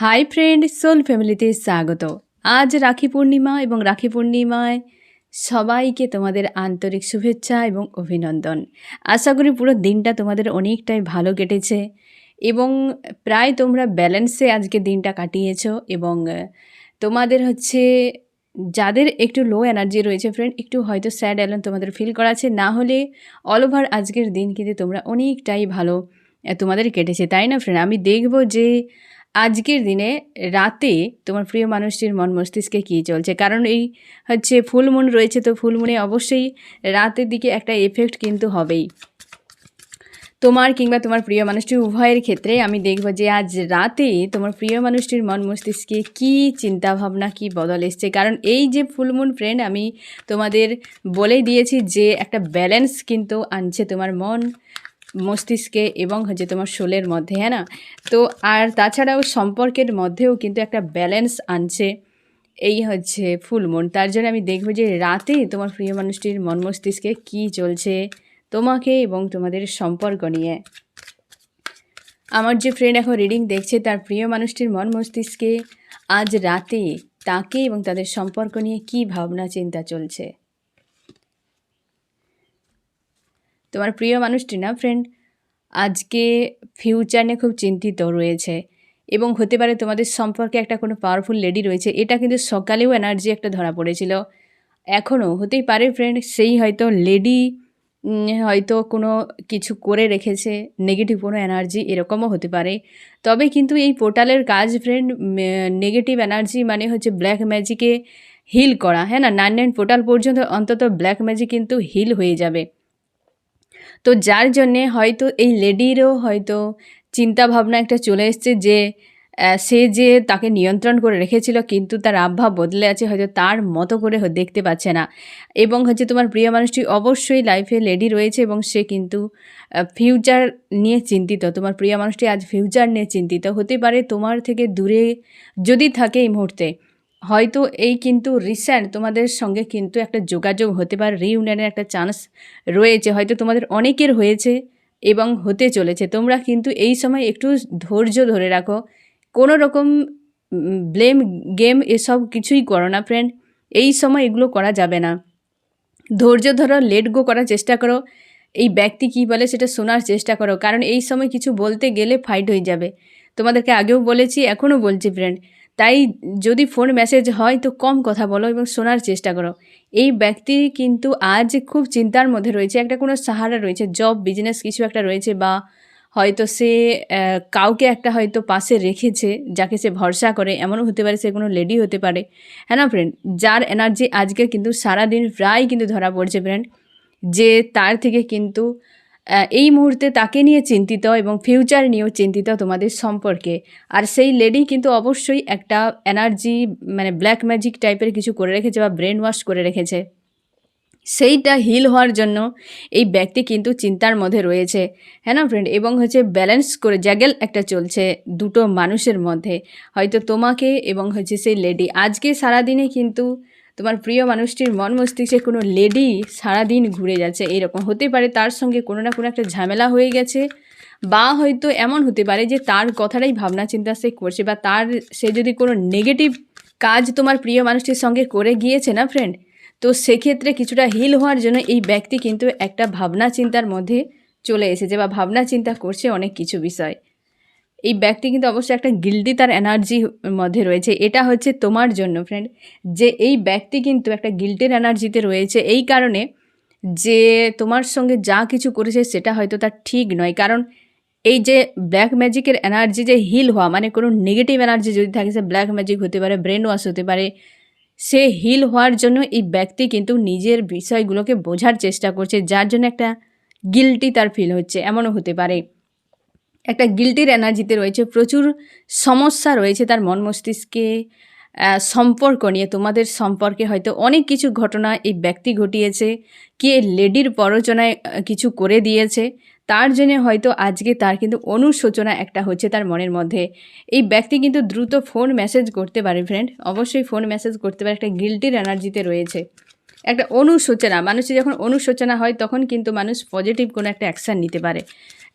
Hi friend, soul ফ্যামিলিতে স্বাগত। আজ রাখি পূর্ণিমা এবং রাখি পূর্ণিমায় সবাইকে তোমাদের আন্তরিক শুভেচ্ছা এবং অভিনন্দন। আশা করি পুরো দিনটা তোমাদের অনেকটাই ভালো কেটেছে এবং প্রায় তোমরা ব্যালেন্সে আজকে দিনটা কাটিয়েছো এবং তোমাদের যাদের একটু লো এনার্জি রয়েছে ফ্রেন্ড, একটু হয়তো স্যাড অ্যালন তোমাদের ফিল করাচ্ছে, না হলে অল ওভার আজকের দিন কিন্তু তোমরা অনেকটাই ভালো তোমাদের কেটেছে, তাই না ফ্রেন্ড? আমি দেখব যে আজকের দিনে রাতে তোমার প্রিয় মানুষটির মন মস্তিষ্কে কী চলছে, কারণ এই ফুল মুন রয়েছে, তো ফুল মুনে অবশ্যই রাতের দিকে একটা এফেক্ট কিন্তু হবেই তোমার কিংবা তোমার প্রিয় মানুষটি উভয়ের ক্ষেত্রে। আমি দেখব যে আজ রাতে তোমার প্রিয় মানুষটির মন মস্তিষ্কে কী চিন্তাভাবনা, কী বদল এসছে, কারণ এই যে ফুলমুন ফ্রেন্ড আমি তোমাদের বলেই দিয়েছি যে একটা ব্যালেন্স কিন্তু আনছে তোমার মন মস্তিষ্কে এবং তোমার শোলের মধ্যে, হ্যাঁ না? তো আর তাছাড়াও সম্পর্কের মধ্যেও কিন্তু একটা ব্যালেন্স আনছে এই ফুলমুন। তার জন্য আমি দেখব যে রাতে তোমার প্রিয় মানুষটির মন মস্তিষ্কে কী চলছে তোমাকে এবং তোমাদের সম্পর্ক নিয়ে। আমার যে ফ্রেন্ড এখন রিডিং দেখছে, তার প্রিয় মানুষটির মন মস্তিষ্কে আজ রাতে তাকে এবং তাদের সম্পর্ক নিয়ে কী ভাবনা চিন্তা চলছে। তোমার প্রিয় মানুষটি না ফ্রেন্ড আজকে ফিউচার নিয়ে খুব চিন্তিত রয়েছে এবং হতে পারে তোমাদের সম্পর্কে একটা কোনো পাওয়ারফুল লেডি রয়েছে। এটা কিন্তু সকালেও এনার্জি একটা ধরা পড়েছিল, এখনও হতেই পারে ফ্রেন্ড সেই হয়তো লেডি হয়তো কোনো কিছু করে রেখেছে, নেগেটিভ কোনো এনার্জি, এরকমও হতে পারে। তবে কিন্তু এই পোর্টালের কাজ ফ্রেন্ড নেগেটিভ এনার্জি মানে ব্ল্যাক ম্যাজিকে হিল করা, হ্যাঁ না? 99 পোর্টাল পর্যন্ত অন্তত ব্ল্যাক ম্যাজিক কিন্তু হিল হয়ে যাবে। তো যার জন্যে হয়তো এই লেডিরও হয়তো চিন্তাভাবনা একটা চলে এসছে যে সে যে তাকে নিয়ন্ত্রণ করে রেখেছিল, কিন্তু তার আবহাওয়া বদলে আছে, হয়তো তার মতো করে দেখতে পাচ্ছে না। এবং তোমার প্রিয় মানুষটি অবশ্যই লাইফে লেডি রয়েছে এবং সে কিন্তু ফিউচার নিয়ে চিন্তিত। তোমার প্রিয় মানুষটি আজ ফিউচার নিয়ে চিন্তিত হতে পারে, তোমার থেকে দূরে যদি থাকে এই মুহূর্তে, হয়তো এই কিন্তু রিসেন্ট তোমাদের সঙ্গে কিন্তু একটা যোগাযোগ হতে পারে, রিইউনিয়নের একটা চান্স রয়েছে, হয়তো তোমাদের অনেকের হয়েছে এবং হতে চলেছে। তোমরা কিন্তু এই সময় একটু ধৈর্য ধরে রাখো, কোনো রকম ব্লেম গেম এসব কিছুই করো না ফ্রেন্ড, এই সময় এগুলো করা যাবে না। ধৈর্য ধরো, লেট গো করার চেষ্টা করো, এই ব্যক্তি কী বলে সেটা শোনার চেষ্টা করো, কারণ এই সময় কিছু বলতে গেলে ফাইট হয়ে যাবে। তোমাদেরকে আগেও বলেছি, এখনও বলছি ফ্রেন্ড, তাই যদি ফোন মেসেজ হয় তো কম কথা বলো এবং শোনার চেষ্টা করো। এই ব্যক্তি কিন্তু আজ খুব চিন্তার মধ্যে রয়েছে, একটা কোনো সাহারা রয়েছে, জব বিজনেস কিছু একটা রয়েছে, বা হয়তো সে কাউকে একটা হয়তো পাশে রেখেছে যাকে সে ভরসা করে, এমনও হতে পারে সে কোনো লেডি হতে পারে, হ্যাঁ না ফ্রেন্ড? যার এনার্জি আজকে কিন্তু সারাদিন প্রায় কিন্তু ধরা পড়ছে ফ্রেন্ড, যে তার থেকে কিন্তু এই মুহূর্তে তাকে নিয়ে চিন্তিত এবং ফিউচার নিয়েও চিন্তিত তোমাদের সম্পর্কে। আর সেই লেডি কিন্তু অবশ্যই একটা এনার্জি মানে ব্ল্যাক ম্যাজিক টাইপের কিছু করে রেখেছে বা ব্রেন ওয়াশ করে রেখেছে, সেইটা হিল হওয়ার জন্য এই ব্যক্তি কিন্তু চিন্তার মধ্যে রয়েছে, হ্যাঁ না ফ্রেন্ড? এবং ব্যালেন্স করে জ্যাগেল একটা চলছে দুটো মানুষের মধ্যে, হয়তো তোমাকে এবং সেই লেডি। আজকে সারাদিনে কিন্তু তোমার প্রিয় মানুষটির মন মস্তিষ্কে কোনো লেডি সারাদিন ঘুরে যাচ্ছে, এরকম হতে পারে তার সঙ্গে কোনো না কোনো একটা ঝামেলা হয়ে গেছে, বা হয়তো এমন হতে পারে যে তার কথাটাই ভাবনা চিন্তা সে করছে, বা সে যদি কোনো নেগেটিভ কাজ তোমার প্রিয় মানুষটির সঙ্গে করে গিয়েছে না ফ্রেন্ড, তো সেক্ষেত্রে কিছুটা হিল হওয়ার জন্য এই ব্যক্তি কিন্তু একটা ভাবনা চিন্তার মধ্যে চলে এসেছে বা ভাবনা চিন্তা করছে অনেক কিছু বিষয়। এই ব্যক্তি কিন্তু অবশ্যই একটা গিল্টি তার এনার্জির মধ্যে রয়েছে, এটা তোমার জন্য ফ্রেন্ড, যে এই ব্যক্তি কিন্তু একটা গিল্টের এনার্জিতে রয়েছে, এই কারণে যে তোমার সঙ্গে যা কিছু করেছে সেটা হয়তো তার ঠিক নয়। কারণ এই যে ব্ল্যাক ম্যাজিকের এনার্জি যে হিল হওয়া, মানে কোনো নেগেটিভ এনার্জি যদি থাকে, সে ব্ল্যাক ম্যাজিক হতে পারে, ব্রেন ওয়াশ হতে পারে, সে হিল হওয়ার জন্য এই ব্যক্তি কিন্তু নিজের বিষয়গুলোকে বোঝার চেষ্টা করছে, যার জন্য একটা গিল্টি তার ফিল হচ্ছে, এমনও হতে পারে। একটা গিল্টির এনার্জিতে রয়েছে, প্রচুর সমস্যা রয়েছে তার মন মস্তিষ্কে সম্পর্ক নিয়ে। তোমাদের সম্পর্কে হয়তো অনেক কিছু ঘটনা এই ব্যক্তি ঘটিয়েছে, কে লেডির প্ররোচনায় কিছু করে দিয়েছে, তার জন্য হয়তো আজকে তার কিন্তু অনুশোচনা একটা হচ্ছে তার মনের মধ্যে। এই ব্যক্তি কিন্তু দ্রুত ফোন মেসেজ করতে পারে ফ্রেন্ড, অবশ্যই ফোন মেসেজ করতে পারে, একটা গিল্টির এনার্জিতে রয়েছে, একটা অনুশোচনা। মানুষের যখন অনুশোচনা হয় তখন কিন্তু মানুষ পজিটিভ কোনো একটা অ্যাকশান নিতে পারে,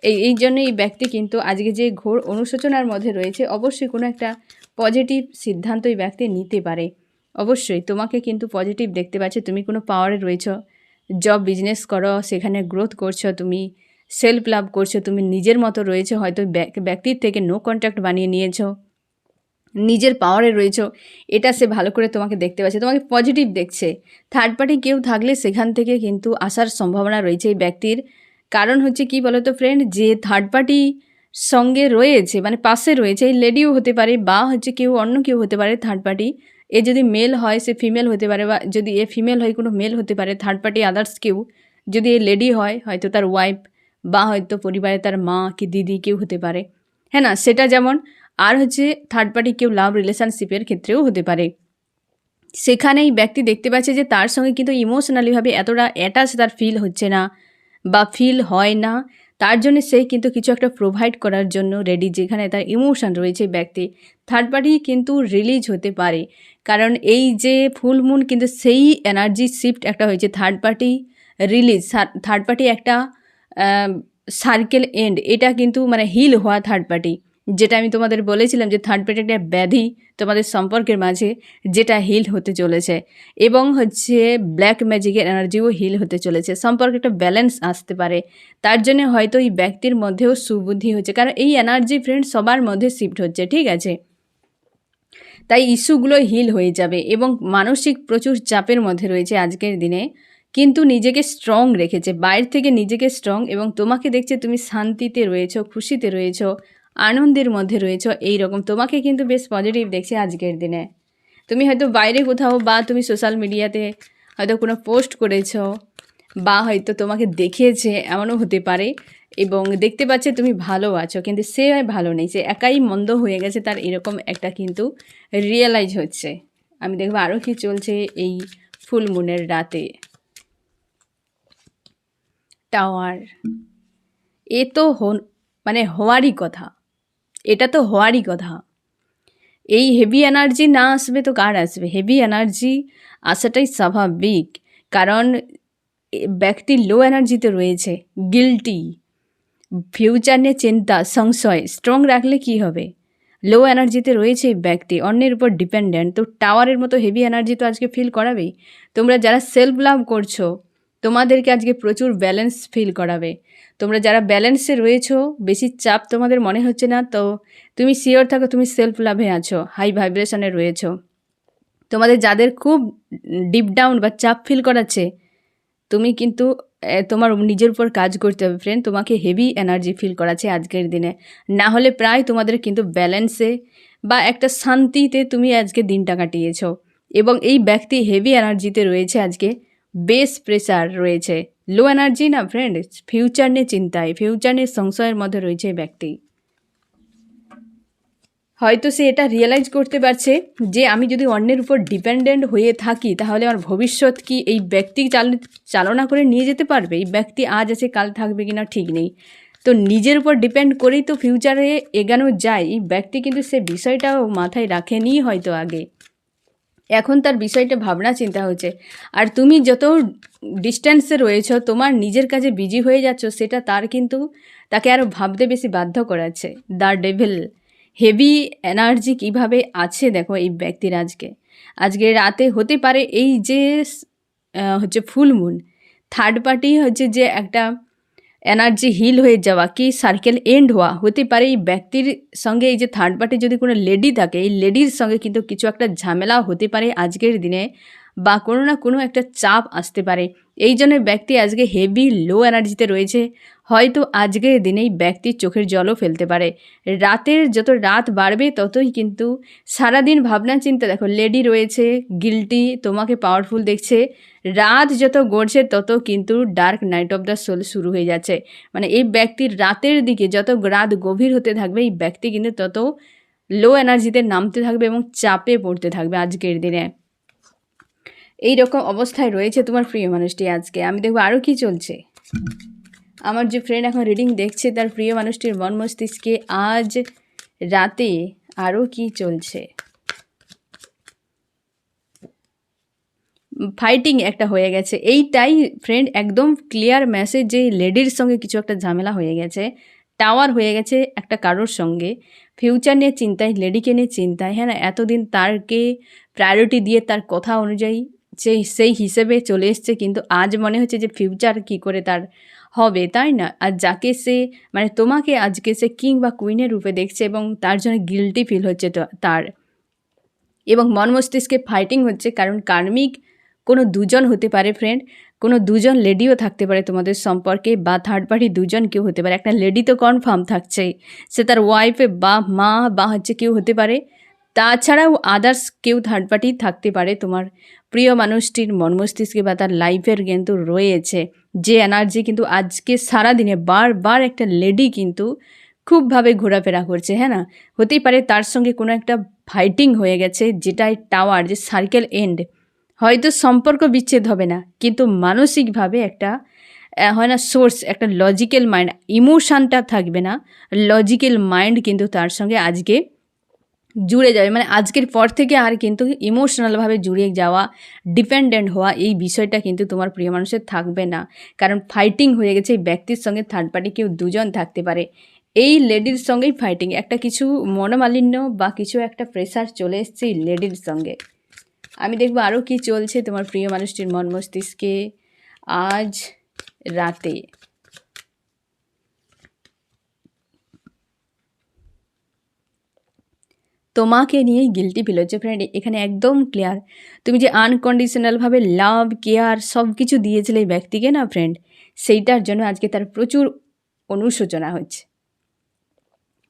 এই জন্য এই ব্যক্তি কিন্তু আজকে যে ঘোর অনুশোচনার মধ্যে রয়েছে, অবশ্যই কোনো একটা পজিটিভ সিদ্ধান্ত এই ব্যক্তি নিতে পারে। অবশ্যই তোমাকে কিন্তু পজিটিভ দেখতে পাচ্ছে, তুমি কোনো পাওয়ারে রয়েছ, জব বিজনেস করো, সেখানে গ্রোথ করছো, তুমি সেলফ লাভ করছো, তুমি নিজের মতো রয়েছে, হয়তো ব্যক্তির থেকে নো কন্ট্যাক্ট বানিয়ে নিয়েছো, নিজের পাওয়ারে রয়েছো, এটা সে ভালো করে তোমাকে দেখতে পাচ্ছে, তোমাকে পজিটিভ দেখছে। থার্ড পার্টি কেউ থাকলে সেখান থেকে কিন্তু আসার সম্ভাবনা রয়েছে এই ব্যক্তির। কারণ হচ্ছে কি বলতো ফ্রেন্ড, যে থার্ড পার্টি সঙ্গে রয়েছে মানে পাশে রয়েছে, এই লেডিও হতে পারে বা হচ্ছে কেউ অন্য কেউ হতে পারে থার্ড পার্টি। এ যদি মেল হয় সে ফিমেল হতে পারে, বা যদি এ ফিমেল হয় কোনো মেল হতে পারে থার্ড পার্টি আদার্স কেউ। যদি এ লেডি হয় হয়তো তার ওয়াইফ বা হয়তো পরিবারে তার মা কি দিদি কেউ হতে পারে, হ্যাঁ না, সেটা যেমন। আর হচ্ছে থার্ড পার্টি কেউ লাভ রিলেশনশিপের ক্ষেত্রেও হতে পারে। সেখানে এই ব্যক্তি দেখতে পাচ্ছে যে তার সঙ্গে কিন্তু ইমোশনালিভাবে এতটা অ্যাটাচ তার ফিল হচ্ছে না বা ফিল হয় না, তার জন্য সে কিন্তু কিছু একটা প্রোভাইড করার জন্য রেডি, যেখানে তার ইমোশন রয়েছে ব্যক্তি। থার্ড পার্টি কিন্তু রিলিজ হতে পারে, কারণ এই যে ফুল মুন কিন্তু সেই এনার্জি শিফট একটা হয়েছে। Third party release, third party একটা সার্কেল এন্ড, এটা কিন্তু মানে হিল হওয়া থার্ড পার্টি, যেটা আমি তোমাদের বলেছিলাম যে থার্ড পার্টি একটা ব্যাধি তোমাদের সম্পর্কের মাঝে, যেটা হিল হতে চলেছে। এবং হচ্ছে ব্ল্যাক ম্যাজিকের এনার্জিও হিল হতে চলেছে, সম্পর্কে একটা ব্যালেন্স আসতে পারে। তার জন্য হয়তো এই ব্যক্তির মধ্যেও সুবুদ্ধি হচ্ছে, কারণ এই এনার্জি ফ্রেন্ড সবার মধ্যে শিফট হচ্ছে, ঠিক আছে। তাই ইস্যুগুলো হিল হয়ে যাবে এবং মানসিক প্রচুর চাপের মধ্যে রয়েছে আজকের দিনে, কিন্তু নিজেকে স্ট্রং রেখেছে, বাইরে থেকে নিজেকে স্ট্রং, এবং তোমাকে দেখছে তুমি শান্তিতে রয়েছো, খুশিতে রয়েছো, আনন্দের মধ্যে রয়েছো, এই রকম তোমাকে কিন্তু বেশ পজিটিভ দেখছে আজকের দিনে। তুমি হয়তো বাইরে কোথাও বা তুমি সোশ্যাল মিডিয়াতে হয়তো কোনো পোস্ট করেছো বা হয়তো তোমাকে দেখিয়েছে, এমনও হতে পারে, এবং দেখতে পাচ্ছে তুমি ভালো আছো, কিন্তু সে ভালো নেই, সে একাই মন্দ হয়ে গেছে, তার এরকম একটা কিন্তু রিয়েলাইজ হচ্ছে। আমি দেখবো আরও কি চলছে এই ফুল মুনের রাতে। টাওয়ার, এ তো মানে হওয়ারই কথা, এটা তো হওয়ারই কথা। এই হেভি এনার্জি না আসবে তো কার আসবে? হেভি এনার্জি আসাটাই স্বাভাবিক, কারণ ব্যক্তি লো এনার্জিতে রয়েছে, গিল্টি, ফিউচার নিয়ে চিন্তা, সংশয়, স্ট্রং রাখলে কি হবে? লো এনার্জিতে রয়েছে এই ব্যক্তি, অন্যের উপর ডিপেন্ডেন্ট, তো টাওয়ারের মতো হেভি এনার্জি তো আজকে ফিল করাবেই। তোমরা যারা সেলফ লাভ করছো তোমাদেরকে আজকে প্রচুর ব্যালেন্স ফিল করাবে। তোমরা যারা ব্যালেন্সে রয়েছো, বেশি চাপ তোমাদের মনে হচ্ছে না, তো তুমি শিওর থাকো তুমি সেলফ লাভে আছো, হাই ভাইব্রেশনে রয়েছো। তোমাদের যাদের খুব ডিপ ডাউন বা চাপ ফিল করাচ্ছে, তুমি কিন্তু তোমার নিজের উপর কাজ করতে হবে ফ্রেন্ড, তোমাকে হেভি এনার্জি ফিল করাচ্ছে আজকের দিনে। না হলে প্রায় তোমাদের কিন্তু ব্যালেন্সে বা একটা শান্তিতে তুমি আজকে দিনটা কাটিয়েছো, এবং এই ব্যক্তি হেভি এনার্জিতে রয়েছে আজকে, বেশ প্রেশার রয়েছে, লো এনার্জি না ফ্রেন্ড, ফিউচার নিয়ে চিন্তায়, ফিউচার নিয়ে সংশয়ের মধ্যে রয়েছে এই ব্যক্তি। হয়তো সে এটা রিয়েলাইজ করতে পারছে যে আমি যদি অন্যের উপর ডিপেন্ডেন্ট হয়ে থাকি তাহলে আমার ভবিষ্যৎ কি এই ব্যক্তি চালনা করে নিয়ে যেতে পারবে? এই ব্যক্তি আজ আছে কাল থাকবে কিনা ঠিক নেই, তো নিজের উপর ডিপেন্ড করেই তো ফিউচারে এগানো যায়। এই ব্যক্তি কিন্তু সে বিষয়টাও মাথায় রাখেনি হয়তো আগে, এখন তার বিষয়টা ভাবনা চিন্তা হচ্ছে। আর তুমি যত ডিস্ট্যান্সে রয়েছ, তোমার নিজের কাজে বিজি হয়ে যাচ্ছ, সেটা তার কিন্তু তাকে আরও ভাবতে বেশি বাধ্য করাচ্ছে। দ্য ডেভিল, হেভি এনার্জি কিভাবে আছে দেখো এই ব্যক্তির আজকে। আজকে রাতে হতে পারে এই যে হচ্ছে ফুল মুন, থার্ড পার্টি হচ্ছে যে একটা এনার্জি হিল হয়ে যাওয়া কি সার্কেল এন্ড হওয়া হতে পারে এই ব্যক্তির সঙ্গে। এই যে থার্ড পার্টি যদি কোনো লেডি থাকে, এই লেডির সঙ্গে কিন্তু কিছু একটা ঝামেলা হতে পারে আজকের দিনে, বা কোনো না কোনো একটা চাপ আসতে পারে। এই জন্য ব্যক্তি আজকে হেভি লো এনার্জিতে রয়েছে, হয়তো আজকের দিনেই ব্যক্তির চোখের জলও ফেলতে পারে। রাতের যত রাত বাড়বে ততই কিন্তু সারাদিন ভাবনা চিন্তা, দেখো লেডি রয়েছে, গিল্টি, তোমাকে পাওয়ারফুল দেখছে, রাত যত গড়ছে তত কিন্তু dark night of the soul শুরু হয়ে যাচ্ছে। মানে এই ব্যক্তির রাতের দিকে যত রাত গভীর হতে থাকবে, এই ব্যক্তি কিন্তু তত লো এনার্জিতে নামতে থাকবে এবং চাপে পড়তে থাকবে আজকের দিনে। এই রকম অবস্থায় রয়েছে তোমার প্রিয় মানুষটি আজকে। আমি দেখবো আরও কি চলছে। আমার যে ফ্রেন্ড এখন রিডিং দেখছে, তার প্রিয় মানুষটির মন মস্তিষ্কে আজ রাতে আরও কি চলছে। ফাইটিং একটা হয়ে গেছে। এইটাই ফ্রেন্ড একদম ক্লিয়ার মেসেজ যে লেডির সঙ্গে কিছু একটা ঝামেলা হয়ে গেছে, টাওয়ার হয়ে গেছে একটা কারোর সঙ্গে, ফিউচার নিয়ে চিন্তায়, লেডিকে নিয়ে চিন্তায়, হ্যাঁ না? এতদিন তারকে প্রায়োরিটি দিয়ে তার কথা অনুযায়ী সেই হিসেবে চলে এসছে, কিন্তু আজ মনে হচ্ছে যে ফিউচার কী করে তার হবে, তাই না? আর যাকে সে মানে তোমাকে আজকে সে কিং বা কুইনের রূপে দেখছে এবং তার জন্য গিল্টি ফিল হচ্ছে তার, এবং মন মস্তিষ্কে ফাইটিং হচ্ছে, কারণ কার্মিক কোনো দুজন হতে পারে ফ্রেন্ড, কোনো দুজন লেডিও থাকতে পারে তোমাদের সম্পর্কে, বা থার্ড পার্টি দুজন কেউ হতে পারে। একটা লেডি তো কনফার্ম থাকছেই, সে তার ওয়াইফে বা মা বা হচ্ছে কেউ হতে পারে, তাছাড়াও আদার্স কেউ থার্ড পার্টি থাকতে পারে তোমার প্রিয় মানুষটির মন মস্তিষ্কে বা তার লাইফের কিন্তু রয়েছে যে এনার্জি, কিন্তু আজকে সারাদিনে বারবার একটা লেডি কিন্তু খুবভাবে ঘোরাফেরা করছে, হ্যাঁ না? হতেই পারে তার সঙ্গে কোনো একটা ফাইটিং হয়ে গেছে, যেটাই টাওয়ার যে সার্কেল এন্ড, হয়তো সম্পর্ক বিচ্ছেদ হবে না, কিন্তু মানসিকভাবে একটা হয় না সোর্স, একটা লজিক্যাল মাইন্ড, ইমোশানটা থাকবে না, লজিক্যাল মাইন্ড কিন্তু তার সঙ্গে আজকে জুড়ে যাবে। মানে আজকের পর থেকে আর কিন্তু ইমোশনালভাবে জুড়ে যাওয়া, ডিপেন্ডেন্ট হওয়া, এই বিষয়টা কিন্তু তোমার প্রিয় মানুষের থাকবে না, কারণ ফাইটিং হয়ে গেছে এই ব্যক্তির সঙ্গে। থার্ড পার্টি কেউ দুজন থাকতে পারে, এই লেডির সঙ্গেই ফাইটিং, একটা কিছু মনোমালিন্য বা কিছু একটা প্রেশার চলে এসছে এই লেডির সঙ্গে। আমি দেখবো আরও কি চলছে তোমার প্রিয় মানুষটির মন মস্তিষ্কে আজ রাতে। তোমাকে নিয়েই গিল্টি ফিল হচ্ছে ফ্রেন্ড, এখানে একদম ক্লিয়ার। তুমি যে আনকন্ডিশনালভাবে লাভ কেয়ার সব কিছু দিয়েছিলে এই ব্যক্তিকে না ফ্রেন্ড, সেইটার জন্য আজকে তার প্রচুর অনুশোচনা হচ্ছে,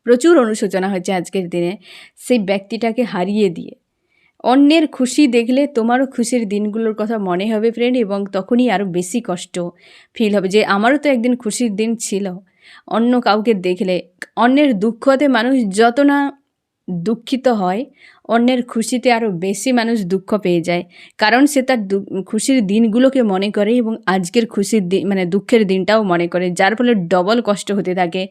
প্রচুর অনুশোচনা হচ্ছে আজকের দিনে সেই ব্যক্তিটাকে হারিয়ে দিয়ে। অন্যের খুশি দেখলে তোমারও খুশির দিনগুলোর কথা মনে হবে ফ্রেন্ড, এবং তখনই আরও বেশি কষ্ট ফিল হবে যে আমারও তো একদিন খুশির দিন ছিল। অন্য কাউকে দেখলে, অন্যের দুঃখতে মানুষ যত না দুঃখিত হয়, অন্যের খুশিতে আরও বেশি মানুষ দুঃখ পেয়ে যায়, কারণ সে তার খুশির দিনগুলোকে মনে করে এবং আজকের খুশির দিন মানে দুঃখের দিনটাও মনে করে, যার ফলে ডবল কষ্ট হতে থাকে।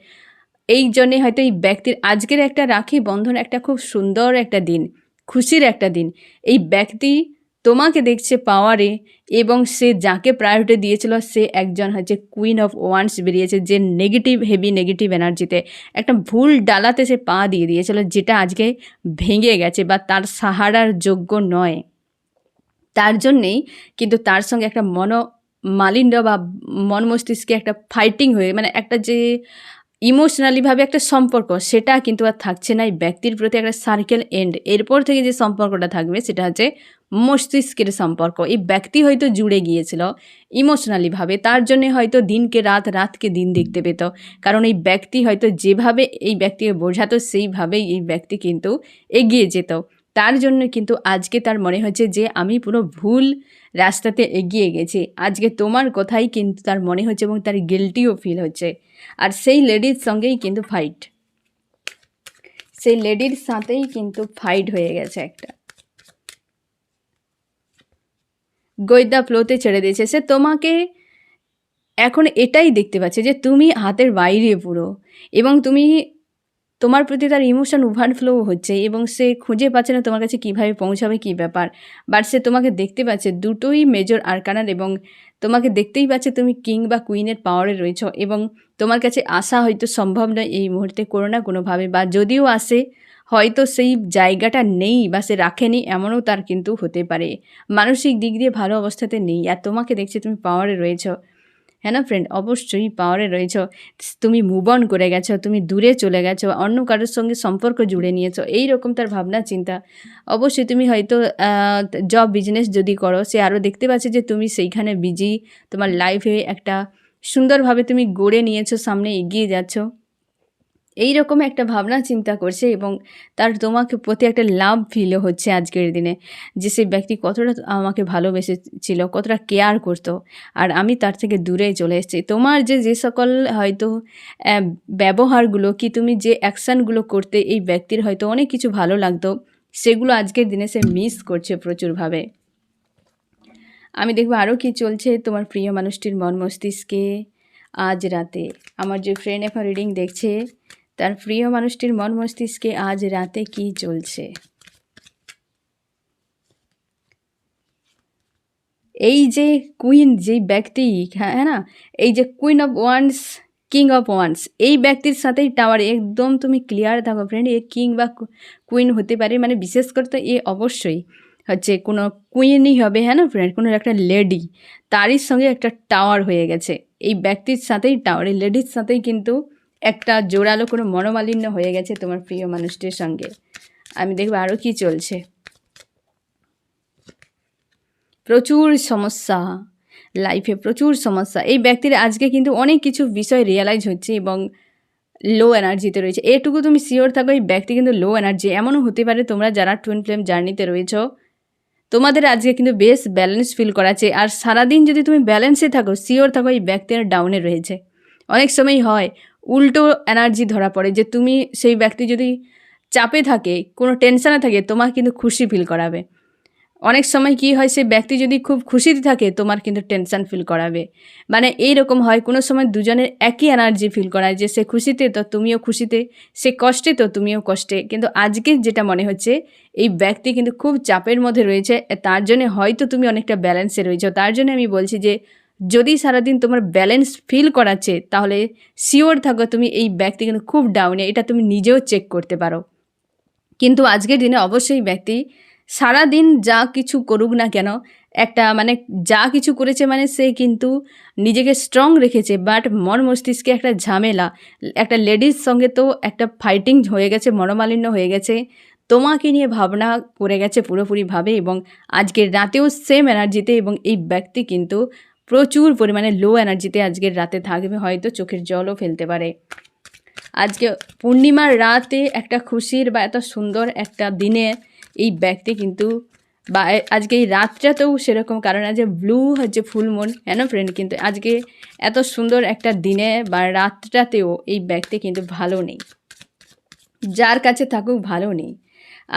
এই জন্যে হয়তো এই ব্যক্তির আজকের একটা রাখি বন্ধন একটা খুব সুন্দর একটা দিন, খুশির একটা দিন। এই ব্যক্তি তোমাকে দেখছে পাওয়ারে, এবং সে যাকে প্রায়োরিটি দিয়েছিল সে একজন হচ্ছে কুইন অফ ওয়ান্স বেরিয়েছে, যে নেগেটিভ হেভি নেগেটিভ এনার্জিতে একটা ভুল ডালাতে সে পা দিয়ে দিয়েছিল, যেটা আজকে ভেঙে গেছে বা তার সাহারার যোগ্য নয়। তার জন্যেই কিন্তু তার সঙ্গে একটা মনোমালিন্য বা মন মস্তিষ্কে একটা ফাইটিং হয়ে, মানে একটা যে ইমোশনালিভাবে একটা সম্পর্ক, সেটা কিন্তু আর থাকছে না এই ব্যক্তির প্রতি, একটা সার্কেল এন্ড। এরপর থেকে যে সম্পর্কটা থাকবে সেটা হচ্ছে মস্তিষ্কের সম্পর্ক। এই ব্যক্তি হয়তো জুড়ে গিয়েছিল ইমোশনালিভাবে, তার জন্যে হয়তো দিনকে রাত, রাতকে দিন দেখতে পেত, কারণ এই ব্যক্তি হয়তো যেভাবে এই ব্যক্তিকে বোঝাতো সেইভাবেই এই ব্যক্তি কিন্তু এগিয়ে যেত। তার জন্য কিন্তু আজকে তার মনে হচ্ছে যে আমি পুরো ভুল রাস্তাতে এগিয়ে গেছি, আজকে তোমার কথাই কিন্তু তার মনে হচ্ছে, এবং তার গিল্টিও ফিল হচ্ছে। আর সেই লেডির সঙ্গেই কিন্তু ফাইট, সেই লেডির সাথেই কিন্তু ফাইট হয়ে গেছে একটা, গৈদা ফ্লোতে ছেড়ে দিয়েছে। সে তোমাকে এখন এটাই দেখতে পাচ্ছে যে তুমি হাতের বাইরে পুরো, এবং তোমার প্রতি তার ইমোশন ওভারফ্লো হচ্ছে, এবং সে খুঁজে পাচ্ছে না তোমার কাছে কীভাবে পৌঁছাবে, কী ব্যাপার। বাট সে তোমাকে দেখতে পাচ্ছে দুটোই মেজর আরকানার, এবং তোমাকে দেখতেই পাচ্ছে তুমি কিং বা কুইনের পাওয়ারে রয়েছো, এবং তোমার কাছে আসা হয়তো সম্ভব নয় এই মুহূর্তে কোনো না কোনোভাবে, বা যদিও আসে হয়তো সেই জায়গাটা নেই বা সে রাখেনি, এমনও তার কিন্তু হতে পারে। মানসিক দিক দিয়ে ভালো অবস্থাতে নেই, আর তোমাকে দেখছে তুমি পাওয়ারে রয়েছো, হ্যাঁ না ফ্রেন্ড? অবশ্যই পাওয়ারে রয়েছো, তুমি মুভ অন করে গেছো, তুমি দূরে চলে গেছো, অন্য কারোর সঙ্গে সম্পর্ক জুড়ে নিয়েছো, এই রকম তার ভাবনা চিন্তা। অবশ্যই তুমি হয়তো জব বিজনেস যদি করো, সে আরও দেখতে পাচ্ছে যে তুমি সেইখানে বিজি, তোমার লাইফে একটা সুন্দরভাবে তুমি গড়ে নিয়েছো, সামনে এগিয়ে যাচ্ছ, এই রকম একটা ভাবনা চিন্তা করছে, এবং তার তোমাকে প্রতি একটা লাভ ফিলও হচ্ছে আজকের দিনে, যে সেই ব্যক্তি কতটা আমাকে ভালোবেসেছিল, কতটা কেয়ার করতো, আর আমি তার থেকে দূরে চলে এসেছি। তোমার যে সকল হয়তো ব্যবহারগুলো কি তুমি যে অ্যাকশানগুলো করতে এই ব্যক্তির হয়তো অনেক কিছু ভালো লাগতো, সেগুলো আজকের দিনে সে মিস করছে প্রচুরভাবে। আমি দেখবো আরও কি চলছে তোমার প্রিয় মানুষটির মন মস্তিষ্কে আজ রাতে। আমার যে ফ্রেন্ড এখন রিডিং দেখছে, তার প্রিয় মানুষটির মন মস্তিষ্কে আজ রাতে কি চলছে। এই যে কুইন যেই ব্যক্তি, হ্যাঁ না, এই যে queen of wands, king of wands, এই ব্যক্তির সাথেই টাওয়ার, একদম তুমি ক্লিয়ার থাকো ফ্রেন্ড। এ কিং বা কুইন হতে পারে, মানে বিশেষ করে তো এ অবশ্যই হচ্ছে কোনো কুইনই হবে, হ্যাঁ না ফ্রেন্ড, কোনো একটা লেডি, তারই সঙ্গে একটা টাওয়ার হয়ে গেছে। এই ব্যক্তির সাথেই টাওয়ার, এই লেডির সাথেই কিন্তু একটা জোরালো কোনো মনোমালিন্য হয়ে গেছে তোমার প্রিয় মানুষটির সঙ্গে। আমি দেখবো আরও কি চলছে। প্রচুর সমস্যা, লাইফে প্রচুর সমস্যা। এই ব্যক্তির আজকে কিন্তু অনেক কিছু বিষয় রিয়ালাইজ হচ্ছে এবং লো এনার্জিতে রয়েছে। এটুকু তুমি শিওর থাকো, এই ব্যক্তি কিন্তু লো এনার্জি। এমনও হতে পারে তোমরা যারা টুইন ফ্লেম জার্নিতে রয়েছো, তোমাদের আজকে কিন্তু বেশ ব্যালেন্স ফিল করাচ্ছে। আর সারাদিন যদি তুমি ব্যালেন্সে থাকো, শিওর থাকো এই ব্যক্তির ডাউনে রয়েছে। অনেক সময় হয় উল্টো এনার্জি ধরা পড়ে, যে তুমি সেই ব্যক্তি যদি চাপে থাকে, কোনো টেনশানে থাকে, তোমার কিন্তু খুশি ফিল করাবে। অনেক সময় কি হয়, সে ব্যক্তি যদি খুব খুশিতে থাকে, তোমার কিন্তু টেনশন ফিল করাবে। মানে এইরকম হয়, কোনো সময় দুজনের একই এনার্জি ফিল করায়, যে সে খুশিতে তো তুমিও খুশিতে, সে কষ্টে তো তুমিও কষ্টে। কিন্তু আজকে যেটা মনে হচ্ছে, এই ব্যক্তি কিন্তু খুব চাপের মধ্যে রয়েছে, তার জন্য হয়তো তুমি অনেকটা ব্যালেন্সে রয়েছো। তার জন্য আমি বলছি যে যদি সারাদিন তোমার ব্যালেন্স ফিল করাচ্ছে, তাহলে শিওর থাকো তুমি এই ব্যক্তি কিন্তু খুব ডাউনে, এটা তুমি নিজেও চেক করতে পারো। কিন্তু আজকের দিনে অবশ্যই ব্যক্তি সারাদিন যা কিছু করুক না কেন, একটা মানে যা কিছু করেছে, মানে সে কিন্তু নিজেকে স্ট্রং রেখেছে, বাট মন মস্তিষ্কে একটা ঝামেলা, একটা লেডির সঙ্গে তো একটা ফাইটিং হয়ে গেছে, মনোমালিন্য হয়ে গেছে, তোমাকে নিয়ে ভাবনা করে গেছে পুরোপুরিভাবে, এবং আজকের রাতেও সেম এনার্জিতে। এবং এই ব্যক্তি কিন্তু প্রচুর পরিমাণে লো এনার্জিতে আজকের রাতে থাকবে, হয়তো চোখের জলও ফেলতে পারে। আজকে পূর্ণিমার রাতে একটা খুশির বা এত সুন্দর একটা দিনে এই ব্যক্তি কিন্তু, বা আজকে এই রাতটাতেও সেরকম, কারণ আজ ব্লু হচ্ছে ফুল মুন, হ্যাঁ না ফ্রেন্ড, কিন্তু আজকে এত সুন্দর একটা দিনে বা রাতটাতেও এই ব্যক্তি কিন্তু ভালো নেই, যার কাছে থাকুক ভালো নেই।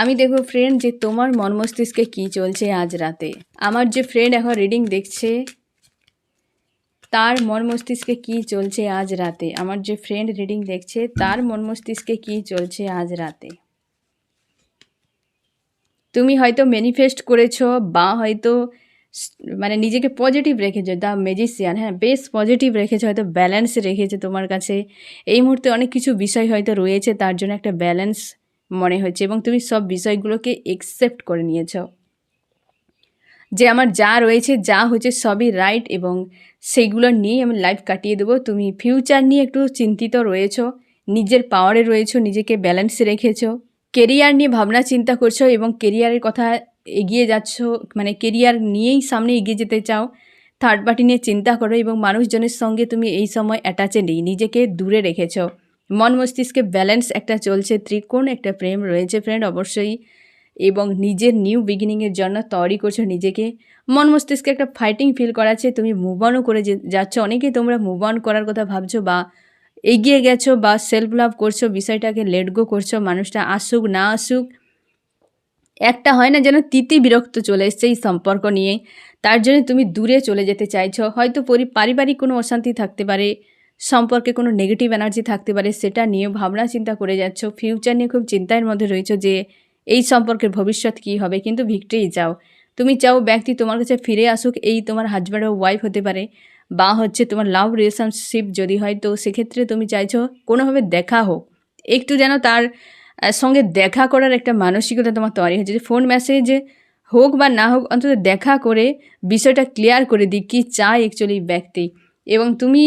আমি দেখবো ফ্রেন্ড যে তোমার মন মস্তিষ্কে কী চলছে আজ রাতে। আমার যে ফ্রেন্ড এখন রিডিং দেখছে, তার মন মস্তিষ্কে কী চলছে আজ রাতে। আমার যে ফ্রেন্ড রিডিং দেখছে, তার মন মস্তিষ্কে কী চলছে আজ রাতে। তুমি হয়তো ম্যানিফেস্ট করেছো, বা হয়তো মানে নিজেকে পজিটিভ রেখেছো, দ্য ম্যাজিশিয়ান, হ্যাঁ বেশ পজিটিভ রেখেছো, হয়তো ব্যালেন্স রেখেছে তোমার কাছে। এই মুহূর্তে অনেক কিছু বিষয় হয়তো রয়েছে, তার জন্য একটা ব্যালেন্স মনে হচ্ছে, এবং তুমি সব বিষয়গুলোকে একসেপ্ট করে নিয়েছো, যে আমার যা রয়েছে, যা হচ্ছে সবই রাইট, এবং সেইগুলো নিয়েই আমি লাইফ কাটিয়ে দেবো। তুমি ফিউচার নিয়ে একটু চিন্তিত রয়েছো, নিজের পাওয়ারে রয়েছো, নিজেকে ব্যালেন্সে রেখেছো, কেরিয়ার নিয়ে ভাবনা চিন্তা করছো, এবং কেরিয়ারের কথা এগিয়ে যাচ্ছ, মানে কেরিয়ার নিয়েই সামনে এগিয়ে যেতে চাও। থার্ড পার্টি নিয়ে চিন্তা করো, এবং মানুষজনের সঙ্গে তুমি এই সময় অ্যাটাচে নেই, নিজেকে দূরে রেখেছো। মন মস্তিষ্কে ব্যালেন্স একটা চলছে, ত্রিকোণ একটা প্রেম রয়েছে ফ্রেন্ড অবশ্যই, এবং নিজের নিউ বিগিনিংয়ের জন্য তৈরি করছো নিজেকে। মন মস্তিষ্কে একটা ফাইটিং ফিল করাচ্ছে, তুমি মুভ অনও করে যাচ্ছ। অনেকেই তোমরা মুভ অন করার কথা ভাবছো, বা এগিয়ে গেছো, বা সেলফ লাভ করছো, বিষয়টাকে লেট গো করছো। মানুষটা আসুক না আসুক, একটা হয় না যেন তিতি বিরক্ত চলে এসছে এই সম্পর্ক নিয়ে, তার জন্য তুমি দূরে চলে যেতে চাইছো। হয়তো পারিবারিক কোনো অশান্তি থাকতে পারে, সম্পর্কে কোনো নেগেটিভ এনার্জি থাকতে পারে, সেটা নিয়ে ভাবনা চিন্তা করে যাচ্ছ। ফিউচার নিয়ে খুব চিন্তার মধ্যে রয়েছো, যে এই সম্পর্কের ভবিষ্যৎ কী হবে, কিন্তু ভিক্টরি চাও। তুমি চাও ব্যক্তি তোমার কাছে ফিরে আসুক, এই তোমার হাজব্যান্ড ও ওয়াইফ হতে পারে, বা হচ্ছে তোমার লাভ রিলেশনশিপ যদি হয়, তো সেক্ষেত্রে তুমি চাইছো কোনোভাবে দেখা হোক, একটু যেন তার সঙ্গে দেখা করার একটা মানসিকতা তোমার তৈরি হচ্ছে, যে ফোন মেসেজে হোক বা না হোক, অন্তত দেখা করে বিষয়টা ক্লিয়ার করে দিই কী চায় অ্যাকচুয়ালি ব্যক্তি। এবং তুমি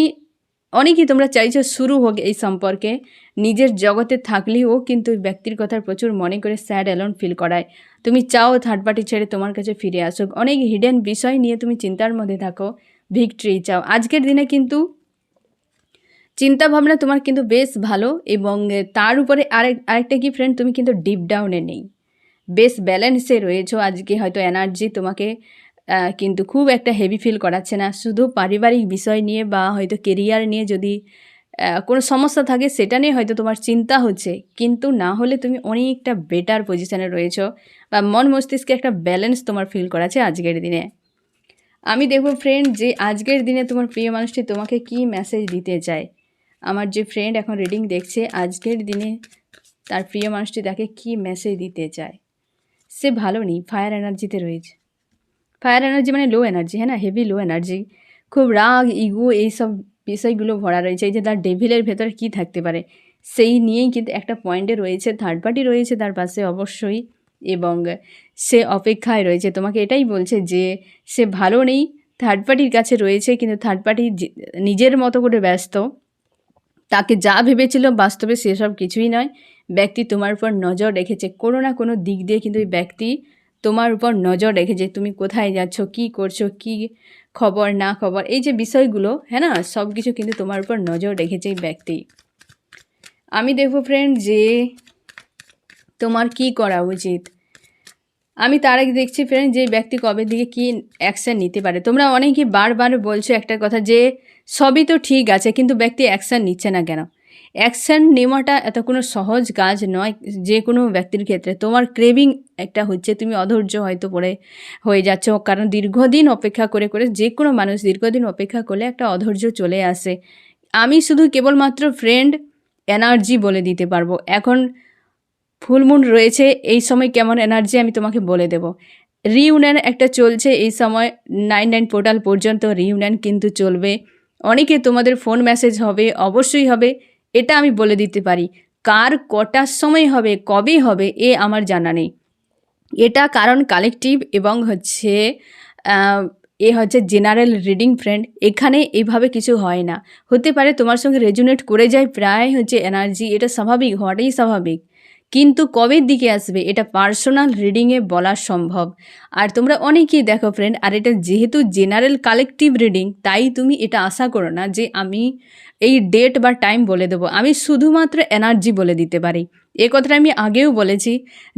অনেকেই তোমরা চাইছো শুরু হোক এই সম্পর্কে, নিজের জগতে থাকলেও কিন্তু ব্যক্তির কথা প্রচুর মনে করে স্যাড অ্যালোন ফিল করায়। তুমি চাও থার্ড পার্টি ছেড়ে তোমার কাছে ফিরে আসুক, অনেক হিডেন বিষয় নিয়ে তুমি চিন্তার মধ্যে থাকো, ভিক্টরি চাও। আজকের দিনে কিন্তু চিন্তাভাবনা তোমার কিন্তু বেশ ভালো, এবং তার উপরে আরেকটা কি ফ্রেন্ড, তুমি কিন্তু ডিপ ডাউনে নেই, বেশ ব্যালেন্সে রয়েছো। আজকে হয়তো এনার্জি তোমাকে কিন্তু খুব একটা হেভি ফিল করাচ্ছে না। শুধু পারিবারিক বিষয় নিয়ে বা হয়তো কেরিয়ার নিয়ে যদি কোনো সমস্যা থাকে, সেটা নিয়ে হয়তো তোমার চিন্তা হচ্ছে, কিন্তু না হলে তুমি অনেকটা বেটার পজিশানে রয়েছো, বা মন মস্তিষ্কে একটা ব্যালেন্স তোমার ফিল করাচ্ছে আজকের দিনে। আমি দেখব ফ্রেন্ড যে আজকের দিনে তোমার প্রিয় মানুষটি তোমাকে কি মেসেজ দিতে চায়। আমার যে ফ্রেন্ড এখন রিডিং দেখছে, আজকের দিনে তার প্রিয় মানুষটি তাকে কি মেসেজ দিতে চায়। সে ভালো নেই, ফায়ার এনার্জিতে রয়েছে। ফায়ার এনার্জি মানে লো এনার্জি, হ্যাঁ না, হেভি লো এনার্জি, খুব রাগ, ইগো, এইসব বিষয়গুলো ভরা রয়েছে। এই যে তার ডেভিলের ভেতরে কী থাকতে পারে সেই নিয়েই কিন্তু একটা পয়েন্টে রয়েছে। থার্ড পার্টি রয়েছে তার পাশে অবশ্যই, এবং সে অপেক্ষায় রয়েছে। তোমাকে এটাই বলছে যে সে ভালো নেই, থার্ড পার্টির কাছে রয়েছে, কিন্তু থার্ড পার্টি নিজের মতো করে ব্যস্ত। তাকে যা ভেবেছিল বাস্তবে সেসব কিছুই নয়। ব্যক্তি তোমার উপর নজর রেখেছে, কোনো না কোনো দিক দিয়ে কিন্তু এই ব্যক্তি তোমার উপর নজর রেখেছে। তুমি কোথায় যাচ্ছ, কী করছো, কী খবর না খবর, এই যে বিষয়গুলো, হ্যাঁ না, সব কিছু কিন্তু তোমার উপর নজর রেখেছে এই ব্যক্তি। আমি দেখবো ফ্রেন্ড যে তোমার কি করা উচিত। আমি তার আগে দেখছি ফ্রেন্ড যে ব্যক্তি কবে দিকে কী অ্যাকশান নিতে পারে। তোমরা অনেকেই বারবার বলছো একটা কথা যে সবই তো ঠিক আছে, কিন্তু ব্যক্তি অ্যাকশান নিচ্ছে না কেন। অ্যাকশান নেওয়াটা এত কোনো সহজ কাজ নয় যে কোনো ব্যক্তির ক্ষেত্রে। তোমার ক্রেভিং একটা হচ্ছে, তুমি অধৈর্য হয়তো পড়ে হয়ে যাচ্ছ, কারণ দীর্ঘদিন অপেক্ষা করে করে যে কোনো মানুষ দীর্ঘদিন অপেক্ষা করলে একটা অধৈর্য চলে আসে। আমি শুধু কেবলমাত্র ফ্রেন্ড এনার্জি বলে দিতে পারবো। এখন ফুল মুন রয়েছে, এই সময় কেমন এনার্জি আমি তোমাকে বলে দেব। রিইউনিয়ন একটা চলছে এই সময়, 9/9 পোর্টাল পর্যন্ত রিইউনিয়ন কিন্তু চলবে। অনেকে তোমাদের ফোন মেসেজ হবে, অবশ্যই হবে, এটা আমি বলে দিতে পারি। কার কটার সময় হবে, কবে হবে, এ আমার জানা নেই। এটা কারণ কালেকটিভ এবং হচ্ছে এ হচ্ছে জেনারেল রিডিং ফ্রেন্ড। এখানে এইভাবে কিছু হয় না। হতে পারে তোমার সঙ্গে রেজুনেট করে যায় প্রায় হচ্ছে এনার্জি, এটা স্বাভাবিক, হওয়াটাই স্বাভাবিক, কিন্তু কবের দিকে আসবে এটা পার্সোনাল রিডিংয়ে বলা সম্ভব। আর তোমরা অনেকেই দেখো ফ্রেন্ড, আর এটা যেহেতু জেনারেল কালেকটিভ রিডিং, তাই তুমি এটা আশা করো না যে আমি এই ডেট বা টাইম বলে দেবো। আমি শুধুমাত্র এনার্জি বলে দিতে পারি। এ কথাটা আমি আগেও বলেছি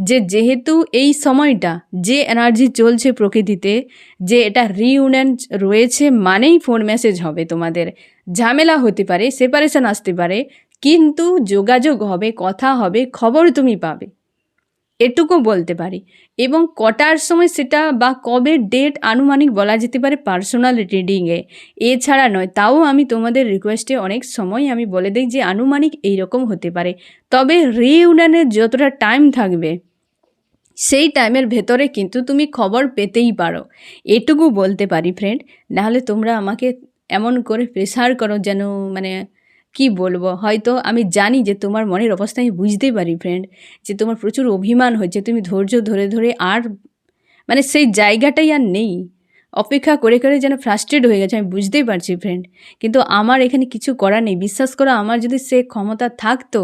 যে যেহেতু এই সময়টা যে এনার্জি চলছে প্রকৃতিতে, যে এটা রিইউনিয়ন রয়েছে মানেই ফোন মেসেজ হবে, তোমাদের ঝামেলা হতে পারে, সেপারেশন আসতে পারে, কিন্তু যোগাযোগ হবে, কথা হবে, খবর তুমি পাবে, এটুকু বলতে পারি। এবং কটার সময় সেটা বা কবে ডেট আনুমানিক বলা যেতে পারে পার্সোনাল রিডিংয়ে, এছাড়া নয়। তাও আমি তোমাদের রিকোয়েস্টে অনেক সময় আমি বলে দিই যে আনুমানিক এইরকম হতে পারে। তবে রিইউনিয়নের যতটা টাইম থাকবে সেই টাইমের ভেতরে কিন্তু তুমি খবর পেতেই পারো, এটুকু বলতে পারি ফ্রেন্ড। নাহলে তোমরা আমাকে এমন করে প্রেশার করো যেন মানে কি বলবো, হয়তো আমি জানি যে তোমার মনের অবস্থা আমি বুঝতে পারি ফ্রেন্ড, যে তোমার প্রচুর অভিমান হচ্ছে, তুমি ধৈর্য ধরে ধরে আর মানে সেই জায়গাটাই আর নেই, অপেক্ষা করে করে যেন ফ্রাস্ট্রেট হয়ে গেছে, আমি বুঝতেই পারছি ফ্রেন্ড। কিন্তু আমার এখানে কিছু করার নেই। বিশ্বাস করো, আমার যদি সে ক্ষমতা থাকতো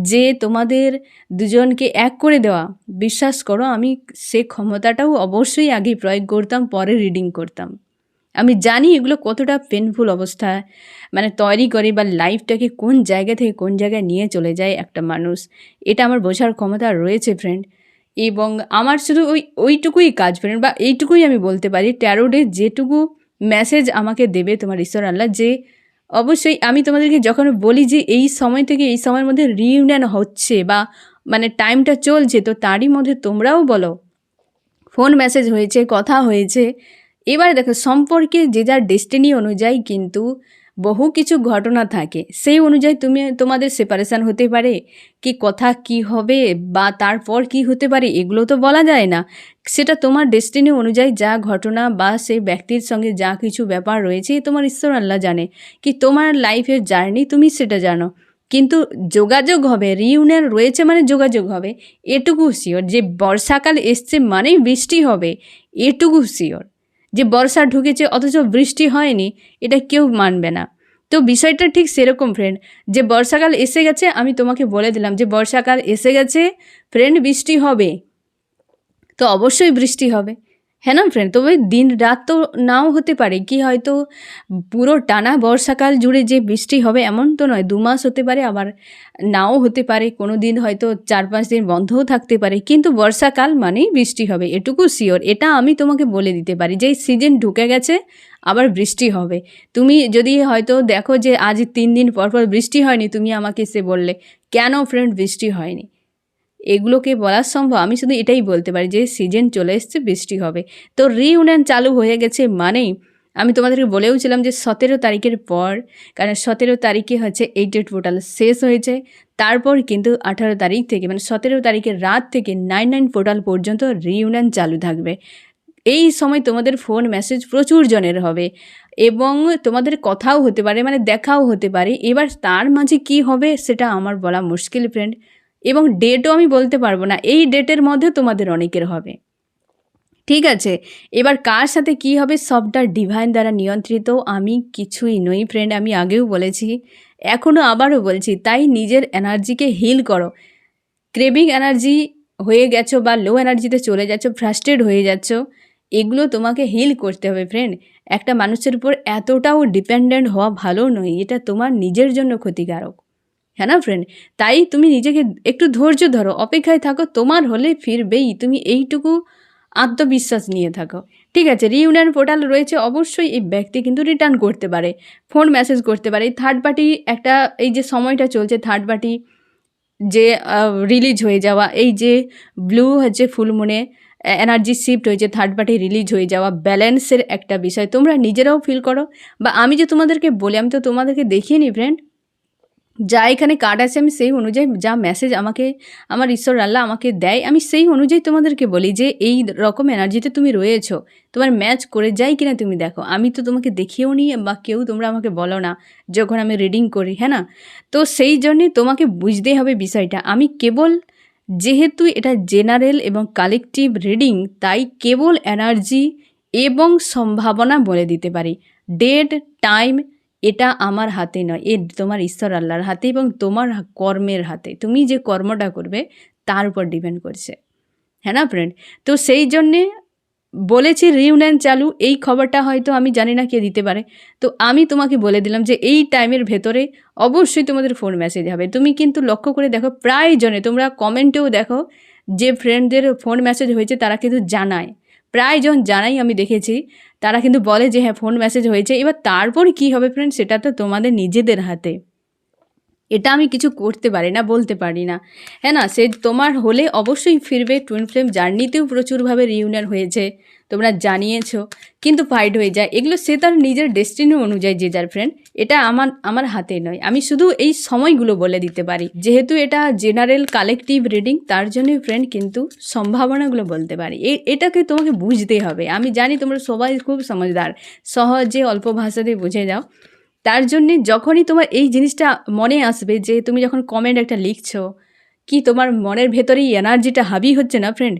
যে তোমাদের দুজনকে এক করে দেওয়া, বিশ্বাস করো আমি সে ক্ষমতাটাও অবশ্যই আগে প্রয়োগ করতাম, পরে রিডিং করতাম। আমি জানি এগুলো কতটা পেনফুল অবস্থা মানে তৈরি করে, বা লাইফটাকে কোন জায়গা থেকে কোন জায়গায় নিয়ে চলে যায় একটা মানুষ, এটা আমার বোঝার ক্ষমতা রয়েছে ফ্রেন্ড। এবং আমার শুধু ওইটুকুই কাজ ফ্রেন্ড, বা এইটুকুই আমি বলতে পারি ট্যারোডে যেটুকু মেসেজ আমাকে দেবে তোমার ঈশ্বর আল্লাহ, যে অবশ্যই আমি তোমাদেরকে যখন বলি যে এই সময় থেকে এই সময়ের মধ্যে রিইউনিয়ন হচ্ছে বা মানে টাইমটা চলছে, তো তারই মধ্যে তোমরাও বলো ফোন মেসেজ হয়েছে, কথা হয়েছে। এবার দেখো সম্পর্কে যে যার ডেস্টিনি অনুযায়ী কিন্তু বহু কিছু ঘটনা থাকে, সেই অনুযায়ী তোমাদের সেপারেশান হতে পারে, কি কথা কি হবে বা তারপর কি হতে পারে এগুলো তো বলা যায় না। সেটা তোমার ডেস্টিনি অনুযায়ী যা ঘটনা বা সেই ব্যক্তির সঙ্গে যা কিছু ব্যাপার রয়েছে তোমার ঈশ্বর আল্লাহ জানে, কি তোমার লাইফের জার্নি তুমি সেটা জানো। কিন্তু যোগাযোগ হবে, রিইউনিয়ন রয়েছে মানে যোগাযোগ হবে, এটুকু শিওর। যে বর্ষাকাল এসছে মানেই বৃষ্টি হবে, এটুকু শিওর। যে বর্ষা ঢুকেছে অথচ বৃষ্টি হয়নি, এটা কেউ মানবে না। তো বিষয়টা ঠিক সেরকম ফ্রেন্ড, যে বর্ষাকাল এসে গেছে, আমি তোমাকে বলে দিলাম যে বর্ষাকাল এসে গেছে ফ্রেন্ড, বৃষ্টি হবে, তো অবশ্যই বৃষ্টি হবে, হ্যাঁ না ফ্রেন্ড। তবে দিন রাত তো নাও হতে পারে, কি হয়তো পুরো টানা বর্ষাকাল জুড়ে যে বৃষ্টি হবে এমন তো নয়, 2 মাস হতে পারে, আবার নাও হতে পারে, কোনো দিন হয়তো 4-5 দিন বন্ধও থাকতে পারে, কিন্তু বর্ষাকাল মানেই বৃষ্টি হবে, এটুকু শিওর। এটা আমি তোমাকে বলে দিতে পারি যে সিজন ঢুকে গেছে, আবার বৃষ্টি হবে। তুমি যদি হয়তো দেখো যে আজ 3 দিন পর পর বৃষ্টি হয়নি, তুমি আমাকে এসে বললে কেন ফ্রেন্ড বৃষ্টি হয়নি, এগুলোকে বলা সম্ভব? আমি শুধু এটাই বলতে পারি যে সিজন চলে এসছে, বৃষ্টি হবে। তো রিইউনিয়ন চালু হয়ে গেছে মানেই আমি তোমাদেরকে বলেওছিলাম যে 17 তারিখের পর, কারণ 17 তারিখে হচ্ছে 8 পোর্টাল শেষ হয়েছে, তারপর কিন্তু 18 তারিখ থেকে মানে 17 তারিখের রাত থেকে 9/9 পোর্টাল পর্যন্ত রিইউনিয়ন চালু থাকবে। এই সময় তোমাদের ফোন মেসেজ প্রচুর জনের হবে এবং তোমাদের কথাও হতে পারে, মানে দেখাও হতে পারে। এবার তার মাঝে কি হবে সেটা আমার বলা মুশকিল ফ্রেন্ড, এবং ডেটও আমি বলতে পারবো না, এই ডেটের মধ্যে তোমাদের অনেকের হবে। ঠিক আছে, এবার কার সাথে কি হবে সবটা ডিভাইন দ্বারা নিয়ন্ত্রিত, আমি কিছুই নই ফ্রেন্ড। আমি আগেও বলেছি, এখনও আবারও বলছি, তাই নিজের এনার্জিকে হিল করো। ক্রেভিং এনার্জি হয়ে গেছো বা লো এনার্জিতে চলে যাচ্ছ, ফ্রাস্ট্রেট হয়ে যাচ্ছ, এগুলো তোমাকে হিল করতে হবে ফ্রেন্ড। একটা মানুষের উপর এতটাও ডিপেন্ডেন্ট হওয়া ভালো নয়, এটা তোমার নিজের জন্য ক্ষতিকারক, হ্যাঁ না ফ্রেন্ড? তাই তুমি নিজেকে একটু ধৈর্য ধরো, অপেক্ষায় থাকো, তোমার হলে ফিরবেই, তুমি এইটুকু আত্মবিশ্বাস নিয়ে থাকো। ঠিক আছে, রিইউনিয়ন পোর্টাল রয়েছে, অবশ্যই এই ব্যক্তি কিন্তু রিটার্ন করতে পারে, ফোন মেসেজ করতে পারে। থার্ড পার্টি একটা, এই যে সময়টা চলছে থার্ড পার্টি যে রিলিজ হয়ে যাওয়া, এই যে ব্লু হচ্ছে ফুল মুনে এনার্জি শিফট হয়েছে, থার্ড পার্টি রিলিজ হয়ে যাওয়া, ব্যালেন্সের একটা বিষয় তোমরা নিজেরাও ফিল করো। বা আমি যে তোমাদেরকে বলি, আমি তো তোমাদেরকে দেখিয়ে নি ফ্রেন্ড, যা এখানে কার্ড আছে আমি সেই অনুযায়ী, যা মেসেজ আমাকে আমার ঈশ্বর আল্লাহ আমাকে দেয়, আমি সেই অনুযায়ী তোমাদেরকে বলি যে এই রকম এনার্জিতে তুমি রয়েছো, তোমার ম্যাচ করে যাই কিনা তুমি দেখো। আমি তো তোমাকে দেখিয়েও নি, বা কেউ তোমরা আমাকে বলো না যখন আমি রিডিং করি, হ্যাঁ না? তো সেই জন্যে তোমাকে বুঝতেই হবে বিষয়টা। আমি কেবল, যেহেতু এটা জেনারেল এবং কালেকটিভ রিডিং, তাই কেবল এনার্জি এবং সম্ভাবনা বলে দিতে পারি। ডেট, টাইম এটা আমার হাতে নয়, এ তোমার ঈশ্বর আল্লাহর হাতে এবং তোমার কর্মের হাতে। তুমি যে কর্মটা করবে তার উপর ডিপেন্ড করছে, হ্যাঁ না ফ্রেন্ড? তো সেই জন্যে বলেছি রিউনিয়ন চালু, এই খবরটা হয়তো আমি জানি না কে দিতে পারে, তো আমি তোমাকে বলে দিলাম যে এই টাইমের ভেতরে অবশ্যই তোমাদের ফোন মেসেজ হবে। তুমি কিন্তু লক্ষ্য করে দেখো, প্রায় জনে তোমরা কমেন্টেও দেখো যে ফ্রেন্ডদের ফোন মেসেজ হয়েছে তারা কিন্তু জানায়, প্রায় জন জানাই আমি দেখেছি, তারা কিন্তু বলে যে হ্যাঁ ফোন মেসেজ হয়েছে। এবার তারপর কি হবে ফ্রেন্ড, সেটা তো তোমাদের নিজেদের হাতে, এটা আমি কিছু করতে পারি না, বলতে পারি না, হ্যাঁ না? সে তোমার হলে অবশ্যই ফিরবে। টুইন ফ্লেম জার্নিতেও প্রচুরভাবে রিউনিয়ন হয়েছে, তোমরা জানিয়েছো, কিন্তু ফাইট হয়ে যায়, এগুলো সে তার নিজের ডেস্টিনি অনুযায়ী যে যার ফ্রেন্ড, এটা আমার হাতে নয়। আমি শুধু এই সময়গুলো বলে দিতে পারি, যেহেতু এটা জেনারেল কালেকটিভ রিডিং, তার জন্যই ফ্রেন্ড কিন্তু সম্ভাবনাগুলো বলতে পারি। এটাকে তোমাকে বুঝতে হবে। আমি জানি তোমরা সবাই খুব সমঝদার, সহজে অল্প ভাষাতে বুঝে যাও। তার জন্যে যখনই তোমার এই জিনিসটা মনে আসবে, যে তুমি যখন কমেন্ট একটা লিখছো, কি তোমার মনের ভেতরেই এনার্জিটা হাবি হচ্ছে না ফ্রেন্ড,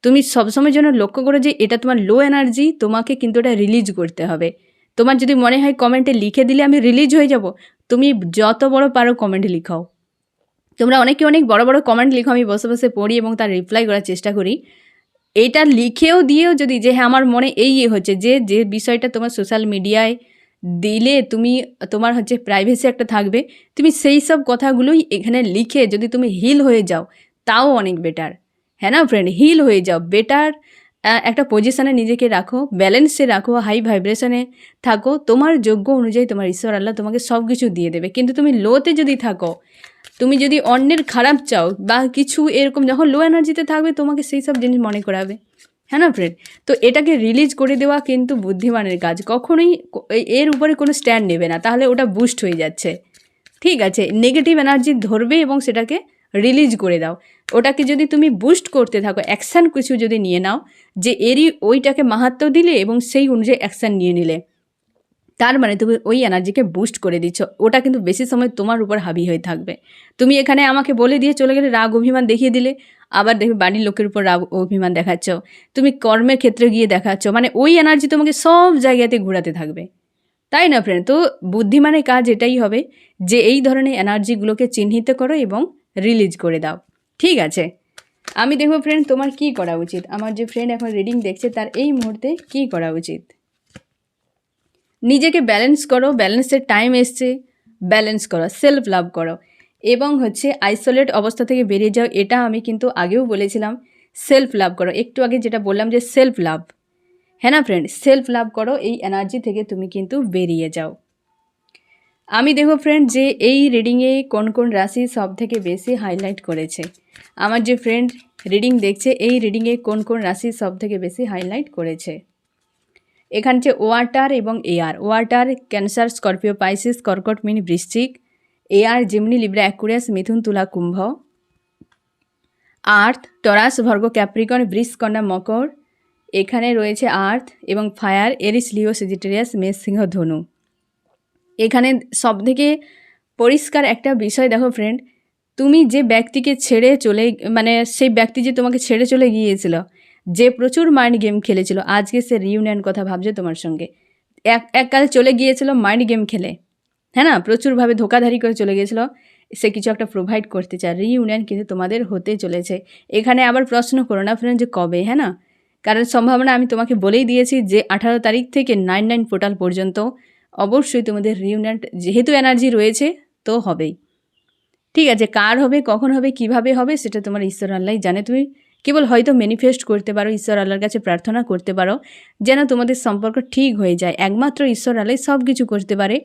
তুমি সবসময় যেন লক্ষ্য করো যে এটা তোমার লো এনার্জি, তোমাকে কিন্তু এটা রিলিজ করতে হবে। তোমার যদি মনে হয় কমেন্টে লিখে দিলে আমি রিলিজ হয়ে যাব, তুমি যত বড় পারো কমেন্টে লিখাও। তোমরা অনেকে অনেক বড় বড় কমেন্ট লিখো, আমি বসে বসে পড়ি এবং তার রিপ্লাই করার চেষ্টা করি। এইটা লিখেও দিয়েও যদি, যে হ্যাঁ আমার মনে এই হচ্ছে, যে বিষয়টা তোমার সোশ্যাল মিডিয়ায় দিলে তুমি, তোমার হচ্ছে প্রাইভেসি একটা থাকবে, তুমি সেই সব কথাগুলোই এখানে লিখে যদি তুমি হিল হয়ে যাও, তাও অনেক বেটার, হ্যাঁ না ফ্রেন্ড? হিল হয়ে যাও, বেটার একটা পজিশানে নিজেকে রাখো, ব্যালেন্সে রাখো, হাই ভাইব্রেশনে থাকো, তোমার যোগ্য অনুযায়ী তোমার ঈশ্বর আল্লাহ তোমাকে সব কিছু দিয়ে দেবে। কিন্তু তুমি লোতে যদি থাকো, তুমি যদি অন্যের খারাপ চাও বা কিছু এরকম, যখন লো এনার্জিতে থাকবে তোমাকে সেই সব জিনিস মনে করাবে, হ্যাঁ না ফ্রেন্ড? তো এটাকে রিলিজ করে দেওয়া কিন্তু বুদ্ধিমানের কাজ, কখনোই এর উপরে কোনো স্ট্যান্ড নেবে না, তাহলে ওটা বুস্ট হয়ে যাচ্ছে। ঠিক আছে, নেগেটিভ এনার্জি ধরবে এবং সেটাকে রিলিজ করে দাও। ওটাকে যদি তুমি বুস্ট করতে থাকো, অ্যাকশান কিছু যদি নিয়ে নাও, যে এরই ওইটাকে মাহাত্ম্য দিলে এবং সেই অনুযায়ী অ্যাকশান নিয়ে নিলে, তার মানে তুমি ওই এনার্জিকে বুস্ট করে দিচ্ছ, ওটা কিন্তু বেশি সময় তোমার উপর হাবি হয়ে থাকবে। তুমি এখানে আমাকে বলে দিয়ে চলে গেলে, রাগ অভিমান দেখিয়ে দিলে, আবার দেখবে বাড়ির লোকের উপর রাগ অভিমান দেখাচ্ছ, তুমি কর্মের ক্ষেত্রে গিয়ে দেখাচ্ছ, মানে ওই এনার্জি তোমাকে সব জায়গাতে ঘোরাতে থাকবে, তাই না ফ্রেন্ড? তো বুদ্ধিমানের কাজ এটাই হবে যে এই ধরনের এনার্জিগুলোকে চিহ্নিত করো এবং রিলিজ করে দাও। ঠিক আছে, আমি দেখবো ফ্রেন্ড তোমার কি করা উচিত। আমার যে ফ্রেন্ড এখন রিডিং দেখছে তার এই মুহূর্তে কি করা উচিত। নিজেকে ব্যালেন্স করো, ব্যালেন্সের টাইম এসছে, ব্যালেন্স করো, সেলফ লাভ করো এবং হচ্ছে আইসোলেট অবস্থা থেকে বেরিয়ে যাও। এটা আমি কিন্তু আগেও বলেছিলাম, সেলফ লাভ করো, একটু আগে যেটা বললাম যে সেলফ লাভ, হ্যাঁ না ফ্রেন্ড? সেলফ লাভ করো, এই এনার্জি থেকে তুমি কিন্তু বেরিয়ে যাও। আমি দেখো ফ্রেন্ড যে এই রিডিংয়ে কোন কোন রাশি সব থেকে বেশি হাইলাইট করেছে। আমার যে ফ্রেন্ড রিডিং দেখছে, এই রিডিংয়ে কোন কোন রাশি সব থেকে বেশি হাইলাইট করেছে। এখানে যে ওয়াটার এবং air, water cancer, Scorpio, Pisces, কর্কট, মিন, বৃশ্চিক। এয়ার জেমিনি, লিব্রা, অ্যাকুয়ারিয়াস, মিথুন, তুলা, কুম্ভ। আর্থ টরাস, ভর্গ, ক্যাপ্রিকন, বৃষ, কন্যা, মকর। এখানে রয়েছে আর্থ এবং ফায়ার, এরিস, লিও, সেজিটেরিয়াস, মেষ, সিংহ, ধনু। এখানে সবথেকে পরিষ্কার একটা বিষয় দেখো ফ্রেন্ড, তুমি যে ব্যক্তিকে ছেড়ে চলে সেই ব্যক্তি যে তোমাকে ছেড়ে চলে গিয়েছিল, যে প্রচুর মাইন্ড গেম খেলেছিল, আজকে সে রিইউনিয়ন কথা ভাবছে তোমার সঙ্গে। এককালে চলে গিয়েছিল মাইন্ড গেম খেলে, হ্যাঁ না, প্রচুরভাবে ধোকাধারি করে চলে গিয়েছিল, সে কিছু একটা প্রোভাইড করতে চায়। রিইউনিয়ন কিন্তু তোমাদের হতে চলেছে। এখানে আবার প্রশ্ন করো না ফ্রেন্ড যে কবে, হ্যাঁ না, কারণ সম্ভাবনা আমি তোমাকে বলেই দিয়েছি যে 18 তারিখ থেকে 9/9 পোর্টাল পর্যন্ত অবশ্যই তোমাদের রিইউনিয়ন, যেহেতু এনার্জি রয়েছে তো হবেই। ঠিক আছে, কার হবে, কখন হবে, কিভাবে হবে, সেটা তোমার ঈশ্বর আল্লাহ জানে। তুমি কেবল হয়তো ম্যানিফেস্ট করতে পারো, ঈশ্বর আল্লাহর কাছে প্রার্থনা করতে পারো যেন তোমাদের সম্পর্ক ঠিক হয়ে যায়। একমাত্র ঈশ্বর আল্লাহ সব কিছু করতে পারে।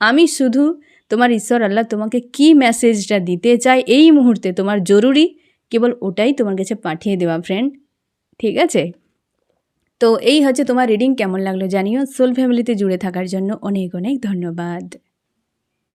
আমি শুধু তোমার ঈশ্বর আল্লাহ তোমাকে কি মেসেজটা দিতে চায় এই মুহূর্তে তোমার জরুরি, কেবল ওটাই তোমার কাছে পাঠিয়ে দেওয়া ফ্রেন্ড। ঠিক আছে, তো এই হচ্ছে তোমার রিডিং। কেমন লাগলো জানিও। সোল ফ্যামিলিতে জুড়ে থাকার জন্য অনেক অনেক ধন্যবাদ।